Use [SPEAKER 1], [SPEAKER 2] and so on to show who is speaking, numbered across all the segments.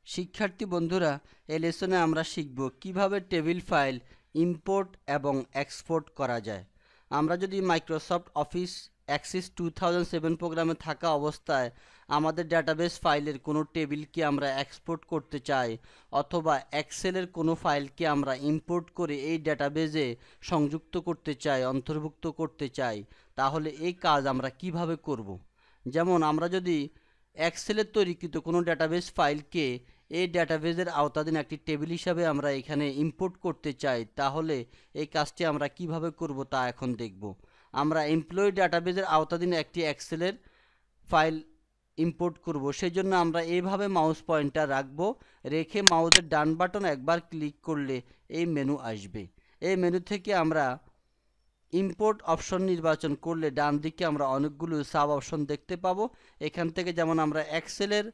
[SPEAKER 1] শিক্ষার্থী বন্ধুরা, এই লেসনে আমরা শিখব কিভাবে টেবিল ফাইল ইম্পোর্ট এবং এক্সপোর্ট করা যায়। আমরা যদি মাইক্রোসফট অফিস অ্যাক্সিস 2007 প্রোগ্রামে থাকা অবস্থায় আমাদের ডাটাবেস ফাইলের কোনো টেবিলকে আমরা এক্সপোর্ট করতে চাই অথবা এক্সেলের কোনো ফাইলকে আমরা ইম্পোর্ট করে এই ডাটাবেসে সংযুক্ত করতে চাই, অন্তর্ভুক্ত করতে চাই, তাহলে এই কাজ আমরা কিভাবে করব। যেমন আমরা যদি এক্সেলের তৈরিকৃত কোনো ডাটাবেস ফাইলকে এই ডাটাবেসের আওতাধীন একটি টেবিল হিসাবে আমরা এখানে ইম্পোর্ট করতে চাই, তাহলে এই কাজটি আমরা কিভাবে করব তা এখন দেখব। আমরা এমপ্লয়ি ডাটাবেসের আওতাধীন একটি এক্সেলের ফাইল ইম্পোর্ট করব, সেই জন্য আমরা এইভাবে মাউস পয়েন্টার রাখব, রেখে মাউসের ডান বাটন একবার ক্লিক করলে এই মেনু আসবে। এই মেনু থেকে আমরা ইম্পোর্ট অপশন নির্বাচন করলে ডান দিকে আমরা অনেকগুলো সাব অপশন দেখতে পাবো। এখান থেকে যেমন আমরা এক্সেলের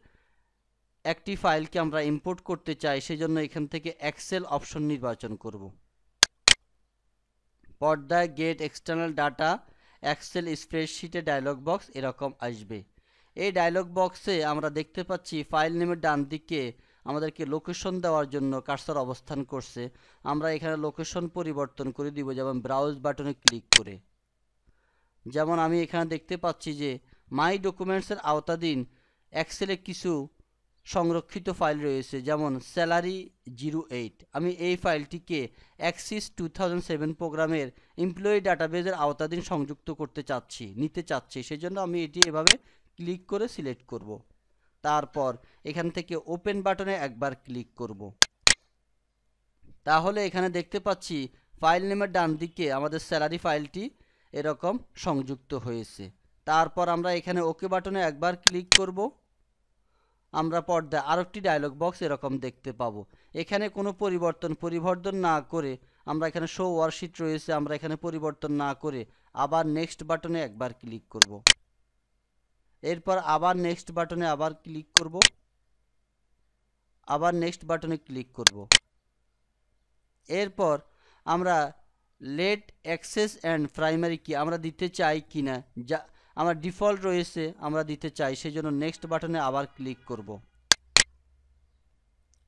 [SPEAKER 1] একটি ফাইলকে আমরা ইম্পোর্ট করতে চাই, সেজন্য এখান থেকে এক্সেল অপশন নির্বাচন করব। পর্দায় গেট এক্সটার্নাল ডাটা এক্সেল স্প্রেডশিটে ডায়লগ বক্স এরকম আসবে। এই ডায়লগ বক্সে আমরা দেখতে পাচ্ছি ফাইল নেমের ডান দিকে আমাদেরকে লোকেশন দেওয়ার জন্য কার্সর অবস্থান করছে। আমরা এখানে লোকেশন পরিবর্তন করে দিব, যেমন ব্রাউজ বাটনে ক্লিক করে। যেমন আমি এখানে দেখতে পাচ্ছি যে মাই ডকুমেন্টসের আওতাধীন এক্সেলে কিছু সংরক্ষিত ফাইল রয়েছে, যেমন স্যালারি 08। আমি এই ফাইলটিকে অ্যাক্সিস 2007 প্রোগ্রামের এমপ্লয়ি ডাটাবেসের আওতাধীন সংযুক্ত করতে চাচ্ছি, নিতে চাচ্ছি, সেজন্য আমি এটি এভাবে ক্লিক করে সিলেক্ট করব। তারপর এখান থেকে ওপেন বাটনে একবার ক্লিক করব। তাহলে এখানে দেখতে পাচ্ছি ফাইল নেমের ডান দিকে আমাদের স্যালারি ফাইলটি এরকম সংযুক্ত হয়েছে। তারপর আমরা এখানে ওকে বাটনে একবার ক্লিক করব। আমরা পর্দায় আরেকটি ডায়লগ বক্স এরকম দেখতে পাবো। এখানে কোনো পরিবর্তন না করে আমরা এখানে শো ওয়ার্কশিট রয়েছে, আমরা এখানে পরিবর্তন না করে আবার নেক্সট বাটনে একবার ক্লিক করব। এরপর আবার নেক্সট বাটনে আবার ক্লিক করব, আবার নেক্সট বাটনে ক্লিক করব। এরপর আমরা লেট অ্যাক্সেস অ্যান্ড প্রাইমারি কি আমরা দিতে চাই কিনা, যা আমার ডিফল্ট রয়েছে আমরা দিতে চাই, সেই জন্য নেক্সট বাটনে আবার ক্লিক করব।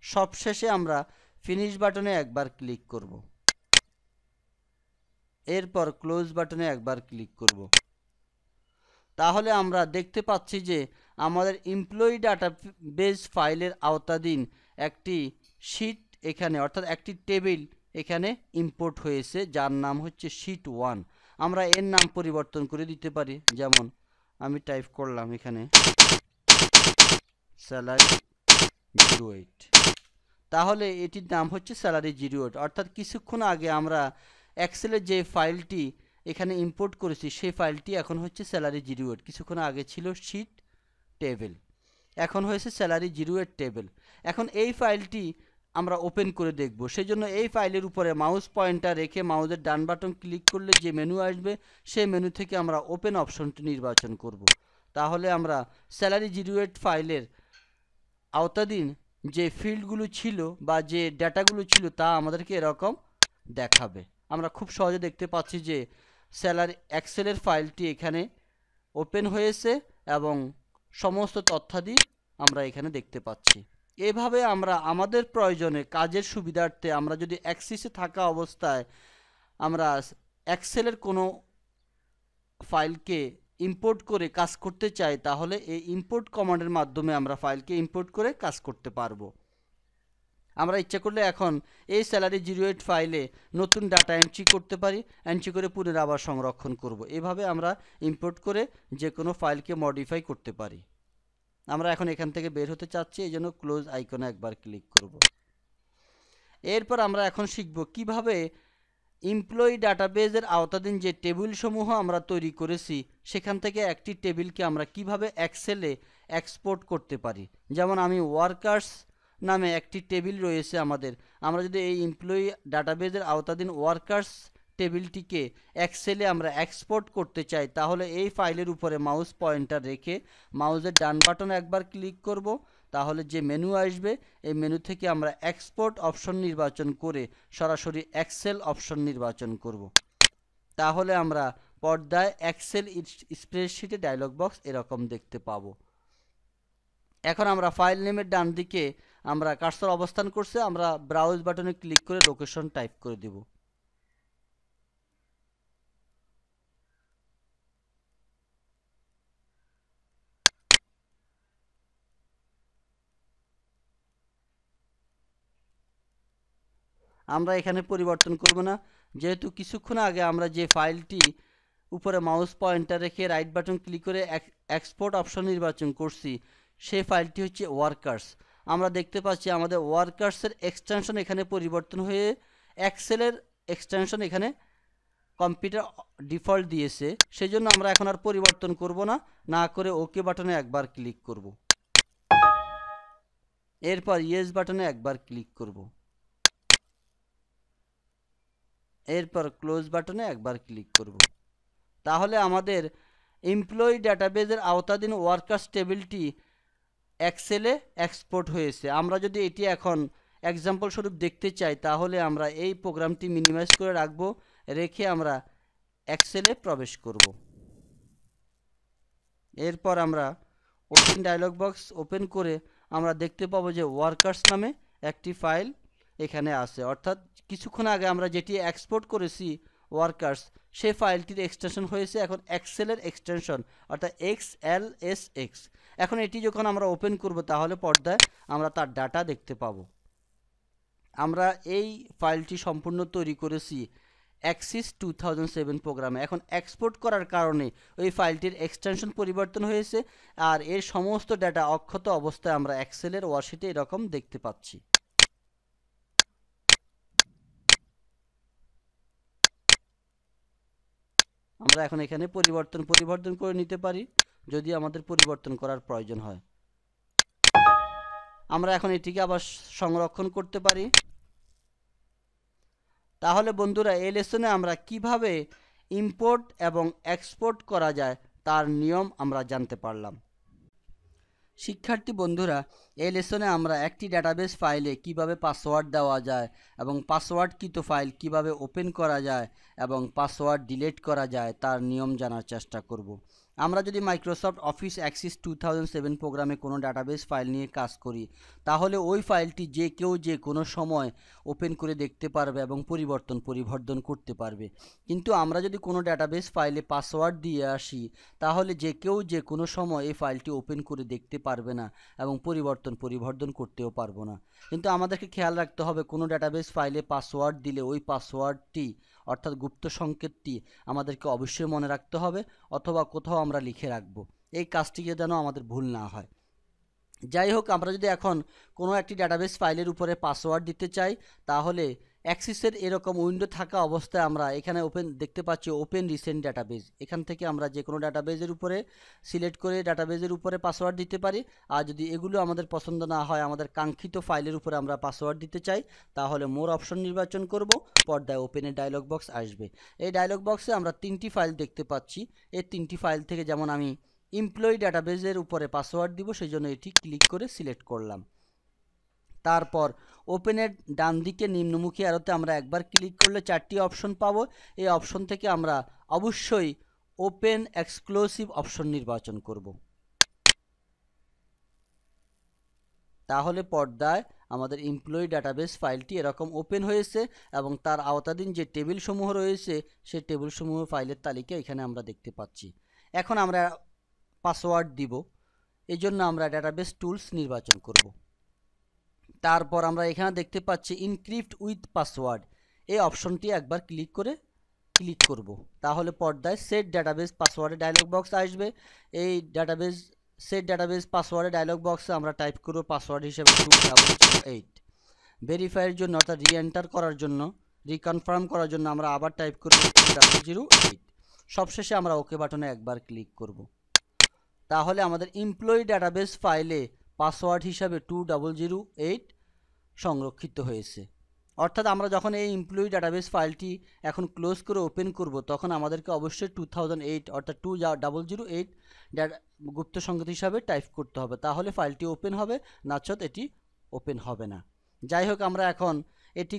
[SPEAKER 1] সবশেষে আমরা ফিনিশ বাটনে একবার ক্লিক করব। এরপর ক্লোজ বাটনে একবার ক্লিক করব। তাহলে আমরা দেখতে পাচ্ছি যে আমাদের এমপ্লয়ি ডাটাবেস ফাইলের আওতাধীন একটি শীট এখানে, অর্থাৎ একটি টেবিল এখানে ইম্পোর্ট হয়েছে, যার নাম হচ্ছে শীট 1। আমরা এর নাম পরিবর্তন করে দিতে পারি, যেমন আমি টাইপ করলাম এখানে স্যালারি 08, তাহলে এটির নাম হচ্ছে স্যালারি 08। অর্থাৎ কিছুক্ষণ আগে আমরা এক্সেলের যে ফাইলটি এখানে ইম্পোর্ট করেছি সেই ফাইলটি এখন হচ্ছে স্যালারি 08। কিছুক্ষণ আগে ছিল শীট টেবিল, এখন হয়েছে স্যালারি 08 টেবিল। এখন এই ফাইলটি আমরা ওপেন করে দেখব, সেই জন্য এই ফাইলের উপরে মাউস পয়েন্টার রেখে মাউসের ডান বাটন ক্লিক করলে যে মেনু আসবে সেই মেনু থেকে আমরা ওপেন অপশনটি নির্বাচন করব। তাহলে আমরা স্যালারি 08 ফাইলের আওতাধীন যে ফিল্ডগুলো ছিল বা যে ডাটাগুলো ছিল তা আমাদেরকে এরকম দেখাবে। আমরা খুব সহজে দেখতে পাচ্ছি যে স্যালারি এক্সেলের ফাইলটি এখানে ওপেন হয়েছে এবং সমস্ত তথ্যাদি আমরা এখানে দেখতে পাচ্ছি। এভাবে আমরা আমাদের প্রয়োজনে কাজের সুবিধার্থে আমরা যদি অ্যাক্সিসে থাকা অবস্থায় আমরা এক্সেলের কোনো ফাইলকে ইম্পোর্ট করে কাজ করতে চাই, তাহলে এই ইম্পোর্ট কমান্ডের মাধ্যমে আমরা ফাইলকে ইম্পোর্ট করে কাজ করতে পারবো। আমরা ইচ্ছা করলে এখন এই স্যালারি 08 ফাইলে নতুন ডাটা এন্ট্রি করতে পারি, এন্ট্রি করে পুনরায় আবার সংরক্ষণ করব। এভাবে আমরা ইম্পোর্ট করে যে কোনো ফাইলকে মডিফাই করতে পারি। আমরা এখন এখান থেকে বের হতে চাচ্ছি, এই জন্য ক্লোজ আইকনে একবার ক্লিক করব। এরপর আমরা এখন শিখব কিভাবে এমপ্লয়ি ডাটাবেসের আওতাধীন যে টেবিলসমূহ আমরা তৈরি করেছি সেখান থেকে একটি টেবিলকে আমরা কিভাবে এক্সেলে এক্সপোর্ট করতে পারি। যেমন আমি ওয়ার্কার্স নামে একটি টেবিল রয়েছে আমাদের, আমরা যদি এই এমপ্লয়ি ডাটাবেসের আওতাধীন ওয়ার্কার্স টেবিলটিকে এক্সেলে আমরা এক্সপোর্ট করতে চাই, তাহলে এই ফাইলের উপরে মাউস পয়েন্টার রেখে মাউসের ডান বাটনে একবার ক্লিক করব। তাহলে যে মেনু আসবে এই মেনু থেকে আমরা এক্সপোর্ট অপশন নির্বাচন করে সরাসরি এক্সেল অপশন নির্বাচন করব। তাহলে আমরা পর্দায় এক্সেল স্প্রেডশিটে ডায়লগ বক্স এরকম দেখতে পাবো। এখন আমরা ফাইল নেমের ডান দিকে আমরা কার্সর অবস্থান করছে, আমরা ব্রাউজ বাটনে ক্লিক করে লোকেশন টাইপ করে দেব। আমরা এখানে পরিবর্তন করব না, যেহেতু কিছুক্ষণ আগে আমরা যে ফাইলটি উপরে মাউস পয়েন্টার রেখে রাইট বাটন ক্লিক করে এক্সপোর্ট অপশন নির্বাচন করছি, সেই ফাইলটি হচ্ছে ওয়ার্কার্স। আমরা দেখতে পাচ্ছি আমাদের ওয়ার্কার্সের এক্সটেনশন এখানে পরিবর্তন হয়ে এক্সেলের এক্সটেনশন এখানে কম্পিউটার ডিফল্ট দিয়েছে। সেই জন্য আমরা এখন আর পরিবর্তন করব না, না করে ওকে বাটনে একবার ক্লিক করব, এরপর ইয়েস বাটনে একবার ক্লিক করব, এরপর ক্লোজ বাটনে একবার ক্লিক করব। তাহলে আমাদের এমপ্লয়ি ডাটাবেজের আওতাধীন ওয়ার্কার্স টেবিলটি এক্সেলে এক্সপোর্ট হয়েছে। আমরা যদি এটি এখন এক্সাম্পল স্বরূপ দেখতে চাই, তাহলে আমরা এই প্রোগ্রামটি মিনিমাইজ করে রাখবো, রেখে আমরা এক্সেলে প্রবেশ করব। এরপর আমরা ওপেন ডায়লগ বক্স ওপেন করে আমরা দেখতে পাবো যে ওয়ার্কার্স নামে একটি ফাইল এখানে আছে, অর্থাৎ কিছুক্ষণ আগে আমরা যেটি এক্সপোর্ট করেছি ওয়ার্কার্স, সেই ফাইলটির এক্সটেনশন হয়েছে এখন এক্সেলের এক্সটেনশন, অর্থাৎ XLSX। এখন এটি যখন আমরা ওপেন করব, তাহলে পর্দায় আমরা তার ডাটা দেখতে পাবো। আমরা এই ফাইলটি সম্পূর্ণ তৈরি করেছি অ্যাক্সিস 2007 প্রোগ্রামে। এখন এক্সপোর্ট করার কারণে ওই ফাইলটির এক্সটেনশন পরিবর্তন হয়েছে, আর এর সমস্ত ডাটা অক্ষত অবস্থায় আমরা এক্সেলের ওয়ার্কশিটে এরকম দেখতে পাচ্ছি। আমরা এখন এখানে পরিবর্তন করে নিতে পারি যদি আমাদের পরিবর্তন করার প্রয়োজন হয়। আমরা এখন এটিকে আবার সংরক্ষণ করতে পারি। তাহলে বন্ধুরা, এই লেসনে আমরা কিভাবে ইম্পোর্ট এবং এক্সপোর্ট করা যায় তার নিয়ম আমরা জানতে পারলাম। শিক্ষার্থী বন্ধুরা, এই লেসনে আমরা একটি ডাটাবেস ফাইলে কিভাবে পাসওয়ার্ড দেওয়া যায় এবং পাসওয়ার্ডকৃত ফাইল কিভাবে ওপেন করা যায় এবং পাসওয়ার্ড ডিলিট করা যায় তার নিয়ম জানার চেষ্টা করব। আমরা যদি মাইক্রোসফট অফিস অ্যাক্সিস 2007 প্রোগ্রামে কোনো ডাটাবেস ফাইল নিয়ে কাজ করি, তাহলে ওই ফাইলটি যে কেউ যে কোনো সময় ওপেন করে দেখতে পারবে এবং পরিবর্তন করতে পারবে। কিন্তু আমরা যদি কোনো ডাটাবেস ফাইলে পাসওয়ার্ড দিয়ে আসি, তাহলে যে কেউ যে কোনো সময় এই ফাইলটি ওপেন করে দেখতে পারবে না এবং পরিবর্তন করতেও পারবো না। কিন্তু আমাদেরকে খেয়াল রাখতে হবে, কোনো ডাটাবেস ফাইলে পাসওয়ার্ড দিলে ওই পাসওয়ার্ডটি অর্থাৎ গুপ্ত সংকেতটি আমাদেরকে অবশ্যই মনে রাখতে হবে, অথবা কোথাও আমরা লিখে রাখবো, এই কাজটিকে যেন আমাদের ভুল না হয়। যাই হোক, আমরা যদি এখন কোনো একটি ডাটাবেস ফাইলের উপরে পাসওয়ার্ড দিতে চাই, তাহলে অ্যাক্সিসের এরকম উইন্ডো থাকা অবস্থায় আমরা এখানে দেখতে পাচ্ছি ওপেন রিসেন্ট ডাটাবেজ। এখান থেকে আমরা যে কোনো ডাটাবেজের উপরে সিলেক্ট করে ডাটাবেজের উপরে পাসওয়ার্ড দিতে পারি। আর যদি এগুলো আমাদের পছন্দ না হয়, আমাদের কাঙ্ক্ষিত ফাইলের উপরে আমরা পাসওয়ার্ড দিতে চাই, তাহলে মোর অপশন নির্বাচন করব, পর্দায় ওপেনের ডায়লগ বক্স আসবে। এই ডায়লগ বক্সে আমরা 3টি ফাইল দেখতে পাচ্ছি। এই 3টি ফাইল থেকে যেমন আমি এমপ্লয়ি ডাটাবেজের উপরে পাসওয়ার্ড দিব, সেই জন্য এটি ক্লিক করে সিলেক্ট করলাম। তারপর ওপেনের ডান দিকে নিম্নমুখী অ্যারোতে আমরা একবার ক্লিক করলে 4টি অপশন পাবো। এই অপশন থেকে আমরা অবশ্যই ওপেন এক্সক্লুসিভ অপশন নির্বাচন করব। তাহলে পর্দায় আমাদের এমপ্লয়ি ডাটাবেস ফাইলটি এরকম ওপেন হয়েছে এবং তার আওতাধীন যে টেবিলসমূহ রয়েছে সেই টেবিলসমূহ ফাইলের তালিকা এখানে আমরা দেখতে পাচ্ছি। এখন আমরা পাসওয়ার্ড দিব, এই জন্য আমরা ডাটাবেস টুলস নির্বাচন করব। তারপর আমরা এখানে দেখতে পাচ্ছি ইনক্রিপ্ট উইথ পাসওয়ার্ড, এই অপশনটি একবার ক্লিক করব। তাহলে পর্দায় সেট ডাটাবেস পাসওয়ার্ডের ডায়লগ বক্স আসবে। এই সেট ডাটাবেস পাসওয়ার্ডের ডায়লগ বক্সে আমরা টাইপ করব পাসওয়ার্ড হিসেবে 2008। ভেরিফাইয়ের জন্য অর্থাৎ রিএন্টার করার জন্য, রিকনফার্ম করার জন্য আমরা আবার টাইপ করব 2008। সবশেষে আমরা ওকে বাটনে একবার ক্লিক করব। তাহলে আমাদের এমপ্লয়ি ডাটাবেস ফাইলে পাসওয়ার্ড হিসাবে 2008 সংরক্ষিত হয়েছে। অর্থাৎ আমরা যখন এই এমপ্লয়ি ডাটাবেস ফাইলটি এখন ক্লোজ করে ওপেন করব, তখন আমাদেরকে অবশ্যই 2008 অর্থাৎ 2008 গুপ্ত সংকেত হিসাবে টাইপ করতে হবে, তাহলে ফাইলটি ওপেন হবে, নচেত এটি ওপেন হবে না। যাই হোক, আমরা এখন এটি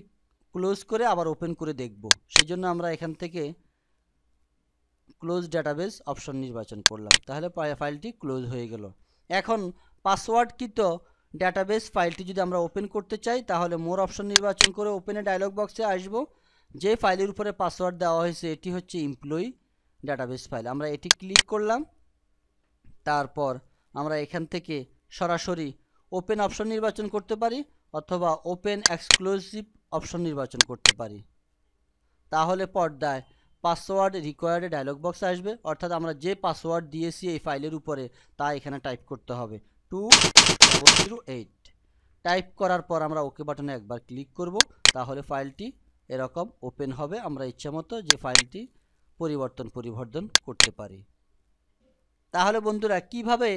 [SPEAKER 1] ক্লোজ করে আবার ওপেন করে দেখব। সেই জন্য আমরা এখান থেকে ক্লোজ ডাটাবেস অপশন নির্বাচন করলাম, তাহলে ফাইলটি ক্লোজ হয়ে গেল। এখন পাসওয়ার্ডকৃত ডাটাবেস ফাইলটি যদি আমরা ওপেন করতে চাই তাহলে মোর অপশন নির্বাচন করে ওপেনে ডায়লগ বক্সে আসব। যে ফাইলের উপরে পাসওয়ার্ড দেওয়া হয়েছে এটি হচ্ছে এমপ্লয়ি ডাটাবেস ফাইল, আমরা এটি ক্লিক করলাম। তারপর আমরা এখান থেকে সরাসরি ওপেন অপশন নির্বাচন করতে পারি অথবা ওপেন এক্সক্লুসিভ অপশন নির্বাচন করতে পারি। তাহলে পর্দায় পাসওয়ার্ড রিকোয়ার্ড ডায়লগ বক্স আসবে, অর্থাৎ আমরা যে পাসওয়ার্ড দিয়েছি এই ফাইলের উপরে তা এখানে টাইপ করতে হবে 2008। টাইপ করার পর আমরা ওকে বাটনে একবার ক্লিক করব, তাহলে ফাইলটি এরকম ওপেন হবে। আমরা ইচ্ছামতো যে ফাইলটি পরিবর্তন করতে পারি। তাহলে বন্ধুরা কিভাবে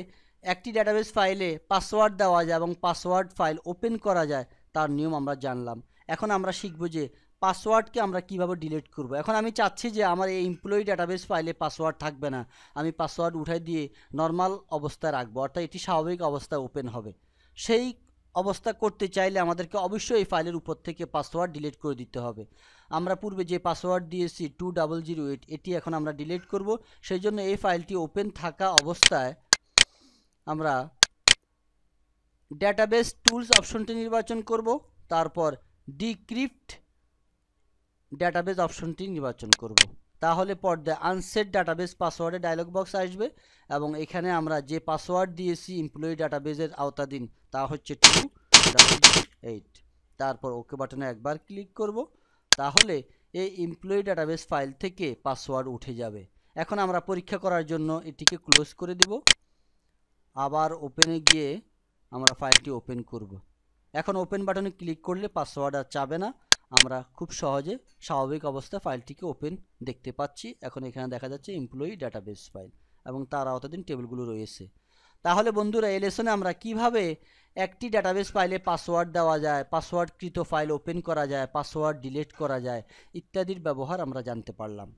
[SPEAKER 1] একটি ডাটাবেস ফাইলে পাসওয়ার্ড দেওয়া যায় এবং পাসওয়ার্ড ফাইল ওপেন করা যায় তার নিয়ম আমরা জানলাম। এখন আমরা শিখব যে পাসওয়ার্ডকে আমরা কিভাবে ডিলিট করব। এখন আমি চাচ্ছি যে আমার এই এমপ্লয়ি ডাটাবেস ফাইলে পাসওয়ার্ড থাকবে না, আমি পাসওয়ার্ড উঠাই দিয়ে নর্মাল অবস্থায় রাখবো, অর্থাৎ এটি স্বাভাবিক অবস্থায় ওপেন হবে। সেই অবস্থা করতে চাইলে আমাদেরকে অবশ্যই এই ফাইলের উপর থেকে পাসওয়ার্ড ডিলিট করে দিতে হবে। আমরা পূর্বে যে পাসওয়ার্ড দিয়েছি 2008 এটি এখন আমরা ডিলিট করব। সেই জন্য এই ফাইলটি ওপেন থাকা অবস্থায় আমরা ডাটাবেস টুলস অপশনটি নির্বাচন করব, তারপর ডিক্রিপ্ট ডাটাবেস অপশনটি নির্বাচন করব। তাহলে পর্দায় আনসেট ডাটাবেস পাসওয়ার্ডের ডায়লগ বক্স আসবে এবং এখানে আমরা যে পাসওয়ার্ড দিয়েছি এমপ্লয়ি ডাটাবেসের আওতাধীন তা হচ্ছে 2008। তারপর ওকে বাটনে একবার ক্লিক করব, তাহলে এই এমপ্লয়ি ডাটাবেস ফাইল থেকে পাসওয়ার্ড উঠে যাবে। এখন আমরা পরীক্ষা করার জন্য এটিকে ক্লোজ করে দেব, আবার ওপেনে গিয়ে আমরা ফাইলটি ওপেন করব। এখন ওপেন বাটনে ক্লিক করলে পাসওয়ার্ড আর চাবে না, আমরা খুব সহজে স্বাভাবিক অবস্থায় ফাইলটিকে ওপেন দেখতে পাচ্ছি। এখন এখানে দেখা যাচ্ছে এমপ্লয়ি ডাটাবেস ফাইল এবং তার আওতাধীন টেবিলগুলো রয়েছে। তাহলে বন্ধুরা এই লেসনে আমরা কিভাবে একটি ডাটাবেস ফাইলে পাসওয়ার্ড দেওয়া যায়, পাসওয়ার্ডকৃত ফাইল ওপেন করা যায়, পাসওয়ার্ড ডিলিট করা যায় ইত্যাদির ব্যবহার আমরা জানতে পারলাম।